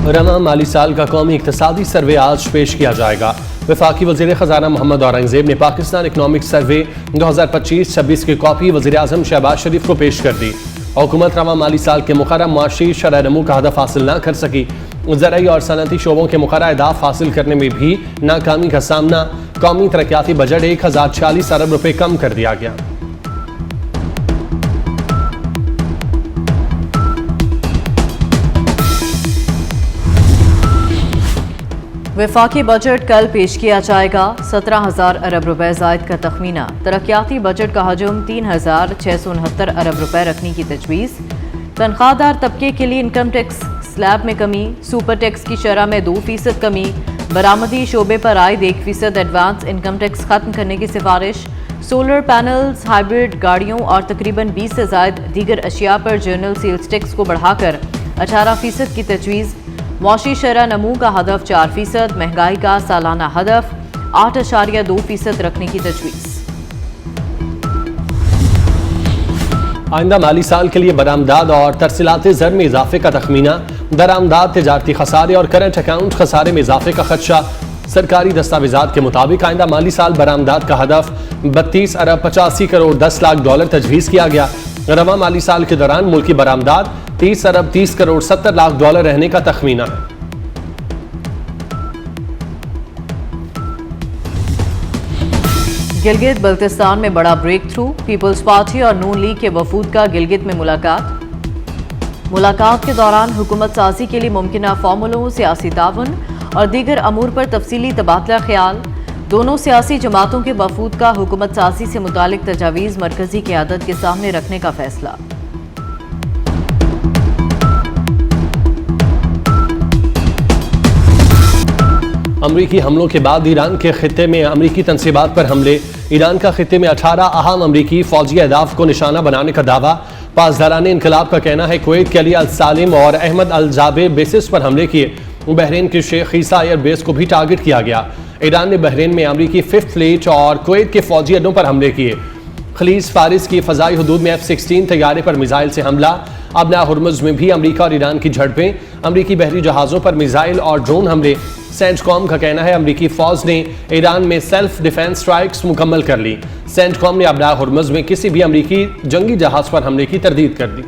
रवा माली साल का कौमी इक्तिसादी सर्वे आज पेश किया जाएगा। वफाकी वज़ीर ख़जाना मोहम्मद औरंगज़ेब ने पाकिस्तान इकनॉमिक सर्वे 2025-26 की कॉपी वज़ीर आज़म शहबाज शरीफ को पेश कर दी। हुकूमत रवा माली साल के मुक़र्रर मुआशी शरह नमू का हदफ हासिल न कर सकी। ज़राई और सनती शोबों के मुक़र्रर अहदाफ हासिल करने में भी नाकामी का सामना। कौमी तरक्याती बजट 1046 अरब रुपये कम कर दिया गया। वफाकी बजट कल पेश किया जाएगा। 17,000 अरब रुपए ज़ायद का तखमीना। तरक्याती बजट का हजम 3,669 अरब रुपए रखने की तजवीज़। तनख्वाहदार तबके के लिए इनकम टैक्स स्लैब में कमी। सुपर टैक्स की शरह में 2% कमी। बरामदी शोबे पर आयद 1% एडवांस इनकम टैक्स खत्म करने की सिफारिश। सोलर पैनल्स, हाइब्रिड गाड़ियों और तकरीबन 20 से ज़ायद दीगर अशिया पर जर्नल सेल्स टैक्स को बढ़ाकर 18% की तजवीज़। मौशी शरह नमू का हदफ 4%। महंगाई का सालाना हदफ 8.2% रखने की तजवीज़। आइंदा माली साल के लिए बरामदाद और तरसीलात ज़र में इजाफे का तखमीना। दरामदाद, तिजारती खसारे और करंट अकाउंट खसारे में इजाफे का खदशा। सरकारी दस्तावेजात के मुताबिक आइंदा माली साल बरामदाद का हदफ 32 अरब 85 करोड़ 10 लाख डॉलर तजवीज़ किया गया। रवा माली साल के दौरान मुल्की बरामदाद 30 अरब 30 करोड़ 70 लाख डॉलर रहने का तखमीना है। गिलगित बल्तिस्तान में बड़ा ब्रेक थ्रू। पीपल्स पार्टी और नून लीग के वफूद का गिलगित में मुलाकात के दौरान हुकूमत साजी के लिए मुमकिना फार्मूलों, सियासी ताउन और दीगर अमूर पर तफसीली तबादला ख्याल। दोनों सियासी जमातों के वफूद का हुकूमत साजी से मुतालिक तजावीज़ मरकजी क़यादत के सामने रखने का फैसला। अमरीकी हमलों के बाद ईरान के खित्ते में अमरीकी तनसीबात पर हमले। ईरान का खित्ते में 18 अहम अमरीकी फौजी अहदाफ को निशाना बनाने का दावा। पासदारान इनकलाब का कहना है कुवैत के अली अल सालिम और अहमद अल जाबे बेसिस पर हमले किए। बहरीन के शेख ईसा एयर बेस को भी टारगेट किया गया। ईरान ने बहरीन में अमरीकी 5th फ्लीट और कुवैत के फौजी अड्डों पर हमले किए। खलीज फारिस की फ़ज़ाई हदूद में F-16 तैयारे पर मिसाइल से हमला। अबना हुर्मुज़ में भी अमरीका और ईरान की झड़पें। अमरीकी बहरी जहाज़ों पर मिसाइल और ड्रोन हमले। सेंटकॉम का कहना है अमरीकी फ़ौज ने ईरान में सेल्फ डिफेंस स्ट्राइक्स मुकम्मल कर ली। सेंटकॉम ने अबना हुर्मुज़ में किसी भी अमरीकी जंगी जहाज़ पर हमले की तरदीद कर दी।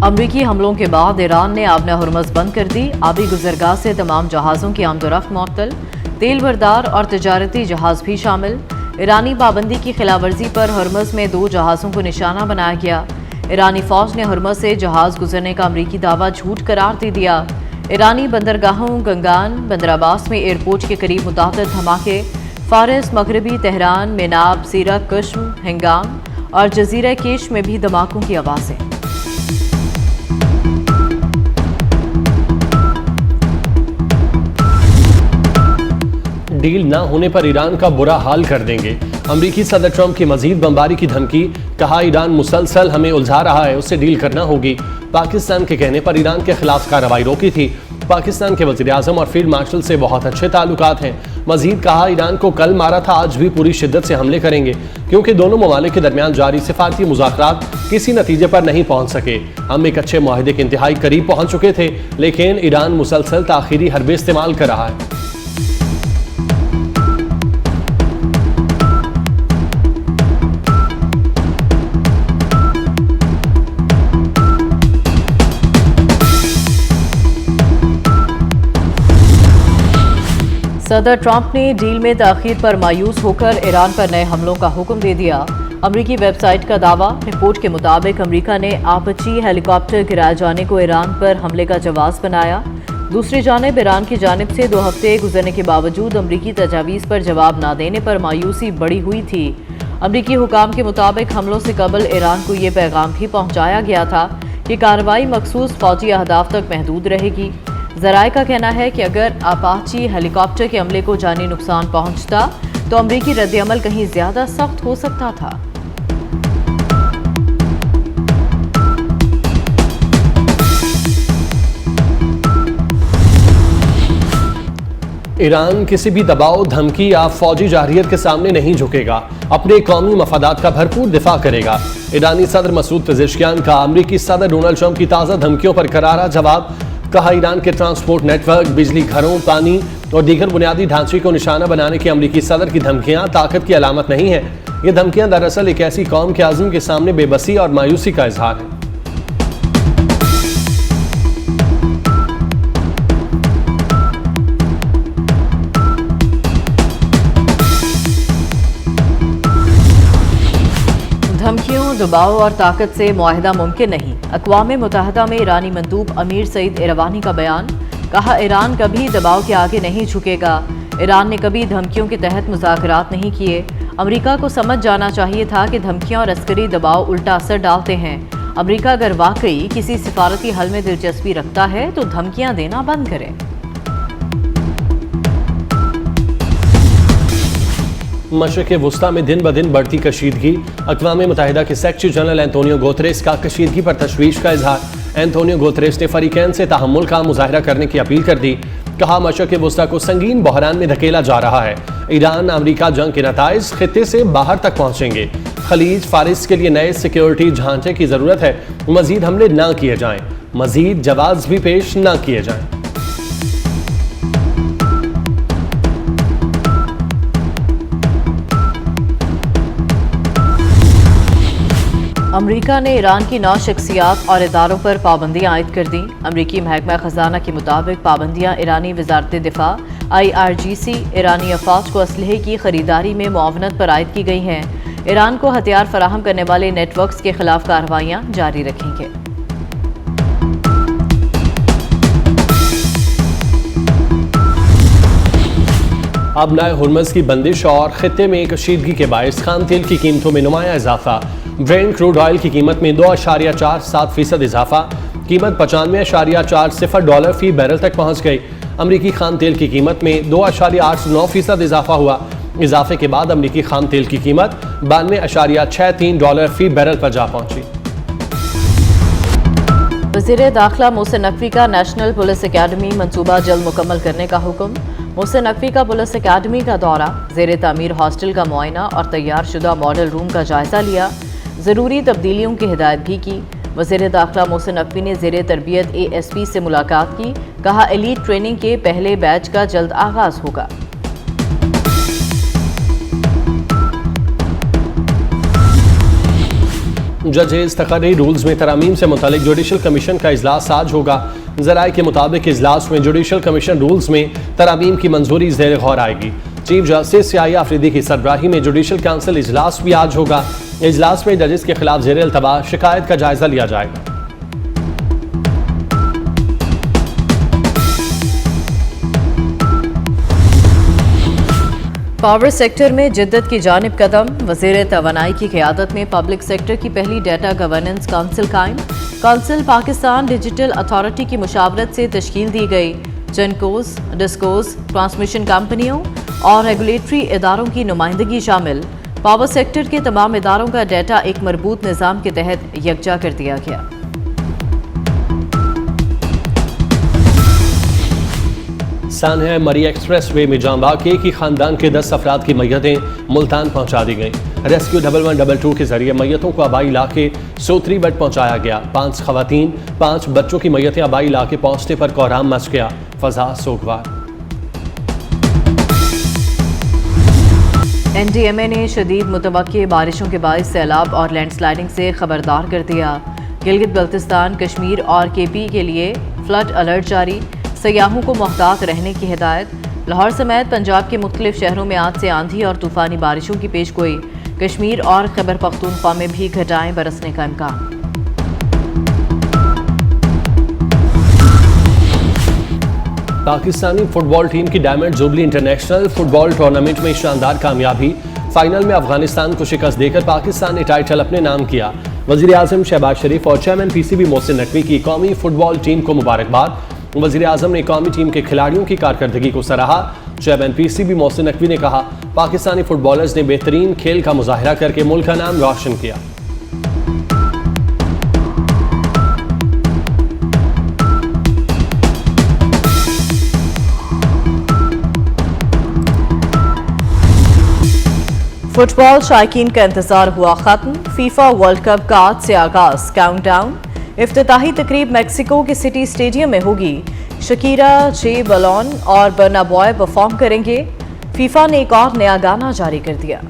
अमरीकी हमलों के बाद ईरान ने आबना हुर्मुज़ बंद कर दी। आबी गुजरगाह से तमाम जहाज़ों की आमदोरफ्त मुअत्तल। तेल बरदार और तिजारती जहाज़ भी शामिल। ईरानी पाबंदी की खिलाफवर्जी पर हुर्मुज़ में 2 जहाज़ों को निशाना बनाया गया। ईरानी फ़ौज ने हुर्मुज़ से जहाज़ गुजरने का अमरीकी दावा झूठ करार दे दिया। ईरानी बंदरगाहों गंगान, बंदर अब्बास में एयरपोर्ट के करीब मुतअद्दिद धमाके। फारिस, मगरबी तेहरान, मेनाब, सीरा, कश्म, हिंगाम और जजीरा केश में भी धमाकों की आवाज़ें। डील न होने पर ईरान का बुरा हाल कर देंगे। अमरीकी सदर ट्रंप की मजीद बमबारी की धमकी। कहा ईरान मुसलसल हमें उलझा रहा है, उससे डील करना होगी। पाकिस्तान के कहने पर ईरान के खिलाफ कार्रवाई रोकी थी। पाकिस्तान के वज़ीर आज़म और फील्ड मार्शल से बहुत अच्छे ताल्लुकात हैं। मजीद कहा ईरान को कल मारा था, आज भी पूरी शिद्दत से हमले करेंगे क्योंकि दोनों ममालिक के दरमियान जारी सिफारती मुज़ाकरात किसी नतीजे पर नहीं पहुँच सके। हम एक अच्छे मुआहदे के इंतहाई करीब पहुँच चुके थे, लेकिन ईरान मुसलसल ताख़ीरी हरबे इस्तेमाल कर रहा है। सदर ट्रंप ने डील में ताख़ीर पर मायूस होकर ईरान पर नए हमलों का हुक्म दे दिया। अमरीकी वेबसाइट का दावा। रिपोर्ट के मुताबिक अमरीका ने आपची हेलीकॉप्टर गिराए जाने को ईरान पर हमले का जवाब बनाया। दूसरी जानिब ईरान की जानिब से 2 हफ्ते गुजरने के बावजूद अमरीकी तजावीज़ पर जवाब न देने पर मायूसी बढ़ी हुई थी। अमरीकी हुकाम के मुताबिक हमलों से कबल ईरान को ये पैगाम भी पहुँचाया गया था कि कार्रवाई मखसूस फौजी अहदाफ तक महदूद रहेगी। ज़राए का कहना है कि अगर अपाची हेलीकॉप्टर के अमले को जानी नुकसान पहुंचता तो अमरीकी रद्द-ए-अमल कहीं ज़्यादा सख्त हो सकता था। ईरान किसी भी दबाव, धमकी या फौजी जारहियत के सामने नहीं झुकेगा, अपने कौमी मफादात का भरपूर दिफा करेगा। ईरानी सदर मसूद पेजेश्कियान का अमरीकी सदर डोनाल्ड ट्रंप की ताज़ा धमकियों पर करारा जवाब। कहा, ईरान के ट्रांसपोर्ट नेटवर्क, बिजली घरों, पानी और दीगर बुनियादी ढांचे को निशाना बनाने की अमरीकी सदर की धमकियां ताकत की अलामत नहीं है। ये धमकियां दरअसल एक ऐसी कौम के आज़म के सामने बेबसी और मायूसी का इजहार है। धमकियों, दबाव और ताकत से मुआहिदा मुमकिन नहीं। अक़वाम मुत्तहिदा में ईरानी मंदूब अमीर सईद इरवानी का बयान। कहा, ईरान कभी दबाव के आगे नहीं झुकेगा। ईरान ने कभी धमकियों के तहत मुज़ाकरात नहीं किए। अमेरिका को समझ जाना चाहिए था कि धमकियां और अस्करी दबाव उल्टा असर डालते हैं। अमेरिका अगर वाकई किसी सिफारती हल में दिलचस्पी रखता है तो धमकियां देना बंद करे। मशरिक़ वुस्ता में दिन ब दिन बढ़ती कशीदगी। अक़वाम मुत्तहिदा के सेक्रेटरी जनरल एंटोनियो गुतेरेस का कशीदगी पर तशवीश का इजहार। एंटोनियो गुतेरेस ने फरीकैन से तहम्मुल का मुजाहरा करने की अपील कर दी। कहा, मशरिक़ वुस्ता को संगीन बहरान में धकेला जा रहा है। ईरान अमेरिका जंग के नताइज खित्ते से बाहर तक पहुंचेंगे। खलीज फारिस के लिए नए सिक्योरिटी ढांचे की जरूरत है। मजीद हमले न किए जाएं, मजीद जवाब भी पेश न किए जाएं। अमेरिका ने ईरान की 9 शख्सियात और इदारों पर पाबंदियां आयद कर दी। अमेरिकी महकमा खजाना के मुताबिक पाबंदियां ईरानी वजारत दिफा IRGC ईरानी अफवाज को असलहे की खरीदारी में मुआवनत पर आयद की गई हैं। ईरान को हथियार फराहम करने वाले नेटवर्क्स के खिलाफ कार्रवाइयां जारी रखेंगे। अब नए हुर्मज़ की बंदिश और खित्ते में कशीदगी के बायस खाम तेल की कीमतों में नुमाया इजाफा। ब्रेंट क्रूड ऑयल की कीमत में 2.47% इजाफा। कीमत $95.40 फी बैरल तक पहुंच गई। अमरीकी खाम तेल की कीमत में 2.89% इजाफा हुआ। इजाफे के बाद अमरीकी खाम तेल की कीमत $92.63 फी बैरल पर जा पहुंची। वज़ीर दाखिला मोहसिन नकवी का नेशनल पुलिस अकेडमी मंसूबा जल्द मुकम्मल करने का हुक्म। मोहसिन नकवी का पुलिस अकेडमी का दौरा, ज़ेर तामीर हॉस्टल का मुआयना और तैयार शुदा मॉडल रूम का जायजा लिया। ज़रूरी तब्दीलियों की हिदायत भी की। वज़ीर दाखिला मोहसिन नकवी ने ज़ेर तरबियत ASP से मुलाकात की। कहा, एलीट ट्रेनिंग के पहले बैच का जल्द आगाज होगा। जजेस तकर्री रूल्स में तरामीम से मुतालिक जुडिशल कमीशन का इजलास आज होगा। ज़राए के मुताबिक इजलास में जुडिशल कमीशन रूल्स में तरामीम की मंजूरी ज़ेर गौर आएगी। चीफ जस्टिस सियाही आफरीदी की सरबराही में जुडिशल काउंसिल इजलास भी आज होगा। इजलास में जजेस के खिलाफ ज़ेर अल्तवा शिकायत का जायजा लिया जाएगा। पावर सेक्टर में जिद्दत की जानिब कदम। वज़ीर तवानाई की क़यादत में पब्लिक सेक्टर की पहली डेटा गवर्नेंस काउंसिल कायम। काउंसिल पाकिस्तान डिजिटल अथॉरिटी की मुशावरत से तश्कील दी गई। जेनकोस, डिस्कोस, ट्रांसमिशन कंपनियों और रेगुलेटरी इदारों की नुमाइंदगी शामिल। पावर सेक्टर के तमाम इदारों का डेटा एक मरबूत निज़ाम के तहत यकजा कर दिया गया। सानहा मरी एक्सप्रेस वे में जांबाग के एक ही खानदान के 10 अफराद की मैयतें मुल्तान पहुंचा दी गईं। रेस्क्यू 1122 के जरिए मैयतों को आबाई इलाके सोतरी बट पहुंचाया गया। 5 खवातीन, 5 बच्चों की मैयतें आबाई इलाके पहुंचने पर कोहराम मच गया। फजा सोगवार। NDMA ने शदीद मुतवक्के बारिशों के बायस सैलाब और लैंडस्लाइडिंग से खबरदार कर दिया। गिलगित बल्तिस्तान, कश्मीर और KP के लिए फ्लड अलर्ट जारी। सयाहों को मोहतात रहने की हिदायत। लाहौर समेत पंजाब के मुख्तलिफ शहरों में आज से आंधी और तूफानी बारिशों की पेशगोई। कश्मीर और खैबर पख्तूनख्वा में भी घटाएं बरसने का इम्कान। पाकिस्तानी फुटबॉल टीम की diamond jubilee international football tournament में शानदार कामयाबी। फाइनल में अफगानिस्तान को शिकस्त देकर पाकिस्तान ने टाइटल अपने नाम किया। वज़ीर आज़म शहबाज शरीफ और चेयरमैन PCB मोहसिन नकवी की कौमी फुटबॉल टीम को मुबारकबाद। वज़ीर आज़म ने कौमी टीम के खिलाड़ियों की कारकर्दगी को सराहा। चेयरमैन PCB मोहसिन नकवी ने कहा, पाकिस्तानी फुटबॉलर्स ने बेहतरीन खेल का मुजाहरा करके मुल्क का नाम रोशन किया। फुटबॉल शायकीन का इंतजार हुआ खत्म। फीफा वर्ल्ड कप का आज से आगाज। काउंटडाउन। इफ्तिताही तकरीब मेक्सिको के सिटी स्टेडियम में होगी। शकीरा, जे बलॉन और बर्नाबॉय परफॉर्म करेंगे। फीफा ने एक और नया गाना जारी कर दिया।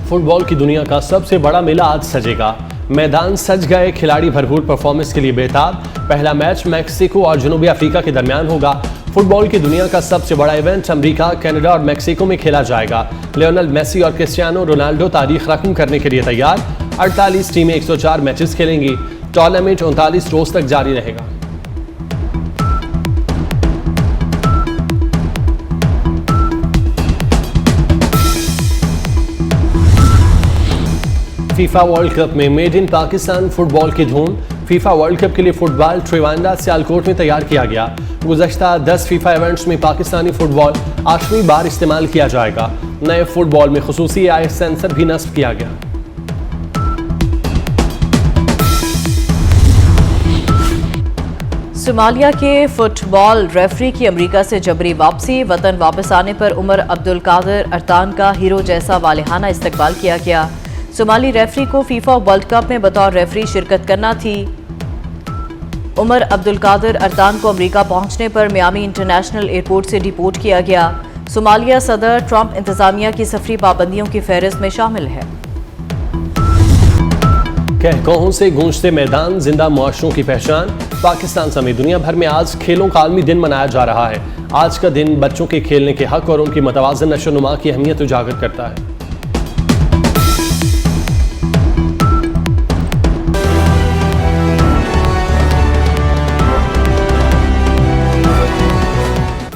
फुटबॉल की दुनिया का सबसे बड़ा मेला आज सजेगा। मैदान सज गए, खिलाड़ी भरपूर परफॉर्मेंस के लिए बेताब। पहला मैच मैक्सिको और जनूबी अफ्रीका के दरमियान होगा। फुटबॉल की दुनिया का सबसे बड़ा इवेंट अमेरिका, कनाडा और मैक्सिको में खेला जाएगा। लियोनेल मेसी और क्रिस्टियानो रोनाल्डो तारीख रकम करने के लिए तैयार। 48 टीमें 104 मैचेस खेलेंगी। टूर्नामेंट 39 रोज तक जारी रहेगा। फीफा वर्ल्ड कप में मेड इन पाकिस्तान फुटबॉल की धूम। फीफा वर्ल्ड कप के लिए फुटबॉल ट्रिवांडा सियालकोट में तैयार किया गया। गुज़श्ता 10 फीफा इवेंट्स में पाकिस्तानी फुटबॉल 8वीं बार इस्तेमाल किया जाएगा। नए फुटबॉल में खुसूसी AI सेंसर भी नस्ब किया गया। सोमालिया के फुटबॉल रेफरी की अमेरिका से जबरी वापसी। वतन वापस आने पर उमर अब्दुल कादिर अरतान का हीरो जैसा वालिहाना इस्तकबाल किया गया। सोमाली रेफरी को फीफा वर्ल्ड कप में बतौर रेफरी शिरकत करना थी। उमर अब्दुल कादिर अरतान को अमेरिका पहुंचने पर मियामी इंटरनेशनल एयरपोर्ट से डिपोर्ट किया गया। सोमालिया सदर ट्रंप इंतजामिया की सफरी पाबंदियों की फहरिस्त में शामिल है। कहकहों से गूंजते मैदान, जिंदा मुआशरों की पहचान। पाकिस्तान समेत दुनिया भर में आज खेलों का आलमी दिन मनाया जा रहा है। आज का दिन बच्चों के खेलने के हक और उनकी मतवाज़न नशोनुमा की अहमियत उजागर करता है।